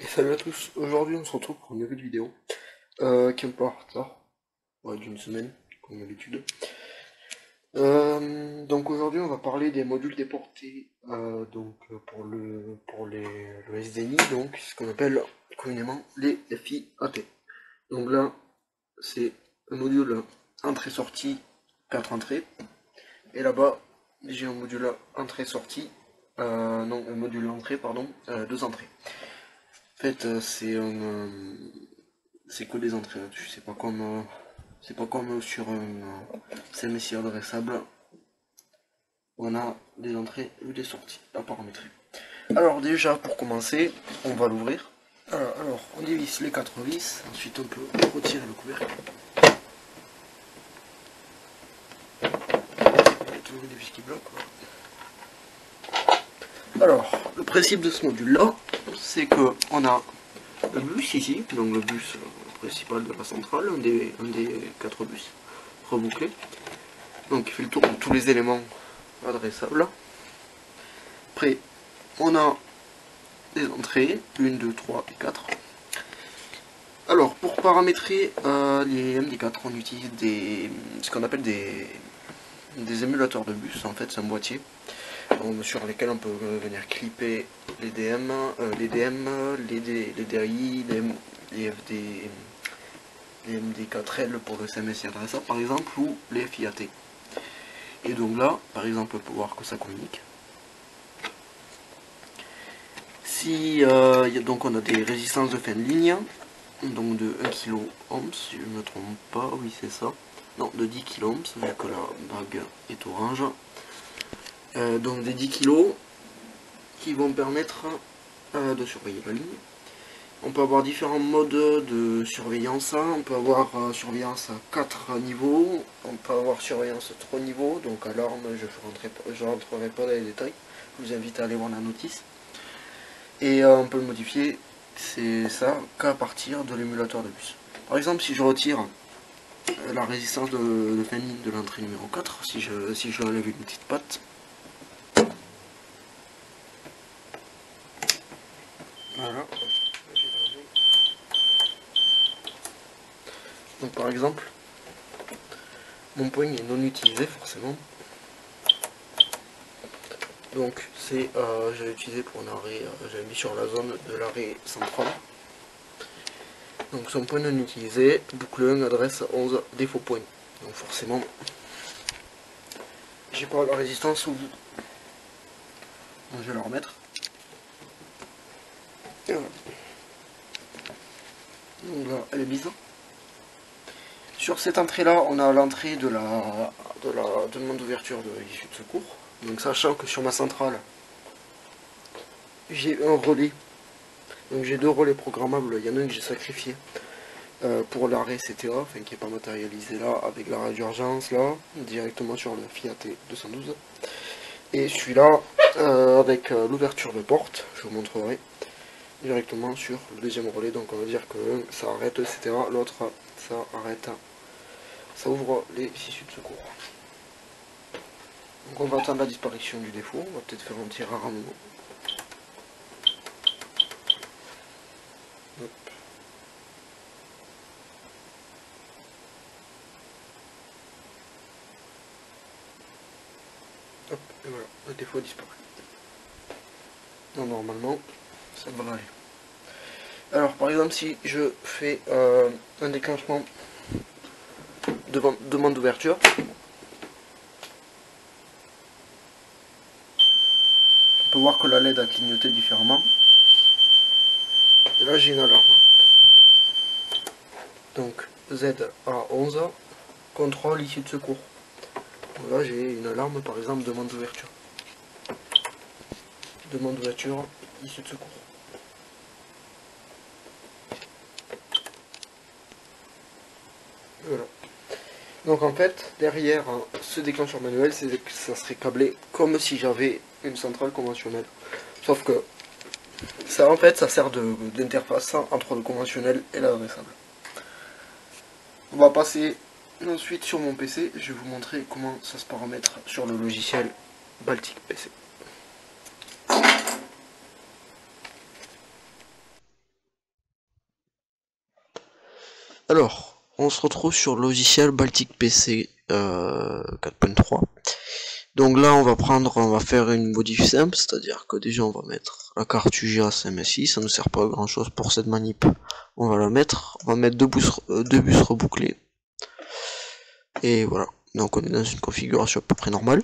Et salut à tous, aujourd'hui on se retrouve pour une nouvelle vidéo qui est un peu en retard, d'une semaine, comme d'habitude. Donc aujourd'hui on va parler des modules déportés le SDNI, donc ce qu'on appelle communément les FIAT. Donc là c'est un module entrée-sortie, 4 entrées, et là-bas j'ai un module entrée-sortie, non un module entrée pardon, 2 entrées. En fait c'est que des entrées là-dessus, c'est pas comme sur un CMSI adressable, on a des entrées ou des sorties à paramétrer. Alors déjà pour commencer, on va l'ouvrir. Alors on dévisse les 4 vis, ensuite on peut retirer le couvercle. Il y a toujours des vis qui bloquent. Alors le principe de ce module là, c'est que on a le bus ici, donc le bus principal de la centrale, un des 4 bus rebouclés. Donc il fait le tour de tous les éléments adressables. Après, on a des entrées, 1, 2, 3 et 4. Alors, pour paramétrer les MD4, on utilise ce qu'on appelle des émulateurs de bus. En fait, c'est un boîtier sur lesquels on peut venir clipper les DM, les DRI, les FD, les MD4L pour le CMSI adressable par exemple, ou les FIAT. Et donc là, par exemple, on peut voir que ça communique. Si, donc on a des résistances de fin de ligne, donc de 1 kΩ, si je ne me trompe pas, oui c'est ça. Non, de 10 kΩ, vu que la bague est orange. Donc des 10 kg qui vont permettre de surveiller la ligne. On peut avoir différents modes de surveillance. On peut avoir surveillance à 4 niveaux. On peut avoir surveillance 3 niveaux. Donc alarme, je ne rentrerai pas dans les détails. Je vous invite à aller voir la notice. Et on peut le modifier, c'est ça, qu'à partir de l'émulateur de bus. Par exemple, si je retire la résistance de fin de ligne de l'entrée numéro 4, si je enlève une petite patte, voilà. Donc par exemple, mon point est non utilisé forcément. Donc c'est, j'avais utilisé pour un arrêt, j'avais mis sur la zone de l'arrêt central. Donc son point non utilisé, boucle 1, adresse 11, défaut point. Donc forcément, j'ai pas la résistance au bout. Donc je vais la remettre. Et voilà. Donc là, elle est mise. Sur cette entrée-là, on a l'entrée de la demande d'ouverture de l'issue de secours. Donc sachant que sur ma centrale, j'ai un relais. Donc j'ai 2 relais programmables. Il y en a un que j'ai sacrifié pour l'arrêt CTA, enfin qui n'est pas matérialisé là, avec l'arrêt d'urgence là, directement sur le Fiat 212. Et celui-là, avec l'ouverture de porte, je vous montrerai, directement sur le deuxième relais. Donc on va dire que ça arrête, etc. L'autre, ça arrête. Ça ouvre les issues de secours. Donc on va attendre la disparition du défaut, on va peut-être faire un petit rarement. Hop. Hop, et voilà, le défaut a disparu. Donc normalement, ça devrait aller. Alors par exemple si je fais un déclenchement de demande d'ouverture, on peut voir que la LED a clignoté différemment. Et là j'ai une alarme. Donc Z à 11, contrôle issue de secours. Donc là j'ai une alarme par exemple demande d'ouverture. Demande d'ouverture, issue de secours. Voilà. Donc en fait, derrière ce déclencheur manuel, ça serait câblé comme si j'avais une centrale conventionnelle. Sauf que ça en fait, ça sert d'interface entre le conventionnel et l'adressable. On va passer ensuite sur mon PC, je vais vous montrer comment ça se paramètre sur le logiciel Baltic PC. Alors, on se retrouve sur le logiciel Baltic PC 4.3. Donc là, on va faire une modif simple, c'est-à-dire que déjà on va mettre la carte UGA CMSI, ça ne sert pas à grand chose pour cette manip. On va mettre deux bus rebouclés. Et voilà. Donc on est dans une configuration à peu près normale.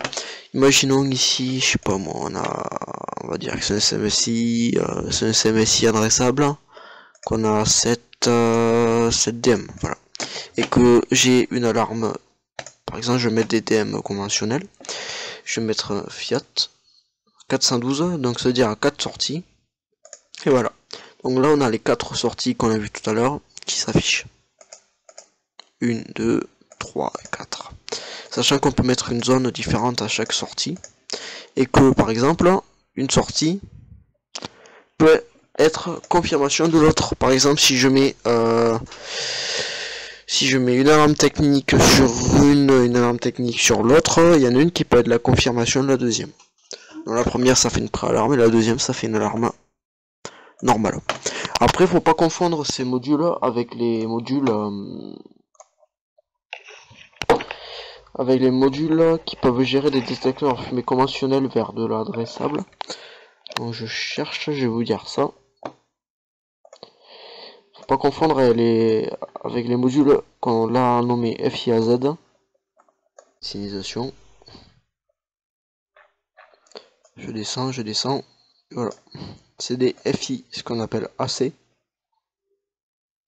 Imaginons ici, je sais pas moi, on va dire que c'est un CMSI adressable, qu'on a 7 DM, voilà. Et que j'ai une alarme, par exemple je vais mettre des DM conventionnels, je vais mettre Fiat 412, donc ça veut dire à 4 sorties, et voilà. Donc là on a les 4 sorties qu'on a vu tout à l'heure qui s'affichent. 1, 2, 3 et 4. Sachant qu'on peut mettre une zone différente à chaque sortie, et que par exemple une sortie peut être confirmation de l'autre. Par exemple si je mets une alarme technique sur une alarme technique sur l'autre, il y en a une qui peut être la confirmation de la deuxième. Donc la première ça fait une pré-alarme et la deuxième ça fait une alarme normale. Après faut pas confondre ces modules avec les modules qui peuvent gérer des détecteurs fumée conventionnels vers de l'adressable. Donc je cherche, je vais vous dire ça. Faut pas confondre avec les modules qu'on l'a nommé FIAZ. Signalisation. Je descends. Voilà. C'est des FI, ce qu'on appelle AC.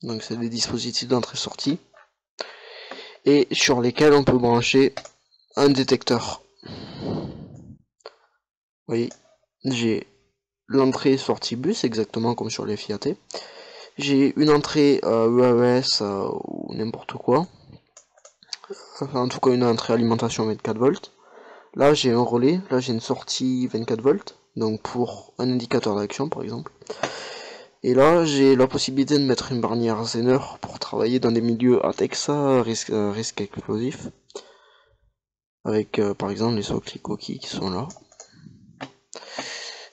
Donc c'est des dispositifs d'entrée-sortie. Et sur lesquels on peut brancher un détecteur. Vous voyez, j'ai l'entrée-sortie bus, exactement comme sur les FIAT. J'ai une entrée UAS ou n'importe quoi. Enfin, en tout cas une entrée alimentation 24 volts. Là j'ai un relais, là j'ai une sortie 24 volts, donc pour un indicateur d'action par exemple. Et là j'ai la possibilité de mettre une barrière Zener pour travailler dans des milieux ATEX, risque explosif. Avec par exemple les socles coquilles qui sont là.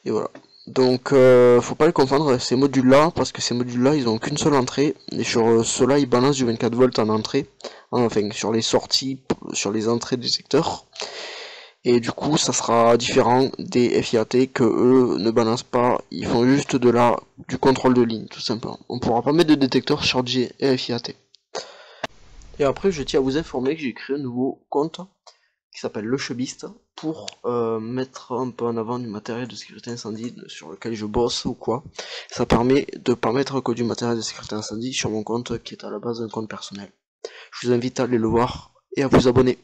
Et voilà. Donc faut pas les confondre ces modules là, parce que ces modules là ils ont qu'une seule entrée, et sur ceux-là ils balancent du 24 volts en entrée, enfin sur les sorties, sur les entrées du secteur, et du coup ça sera différent des FIAT que eux ne balancent pas, ils font juste du contrôle de ligne tout simplement. On pourra pas mettre de détecteur chargé et FIAT. Et après je tiens à vous informer que j'ai créé un nouveau compte qui s'appelle le Chebiste pour mettre un peu en avant du matériel de sécurité incendie sur lequel je bosse ou quoi. Ça permet de pas mettre que du matériel de sécurité incendie sur mon compte qui est à la base un compte personnel. Je vous invite à aller le voir et à vous abonner.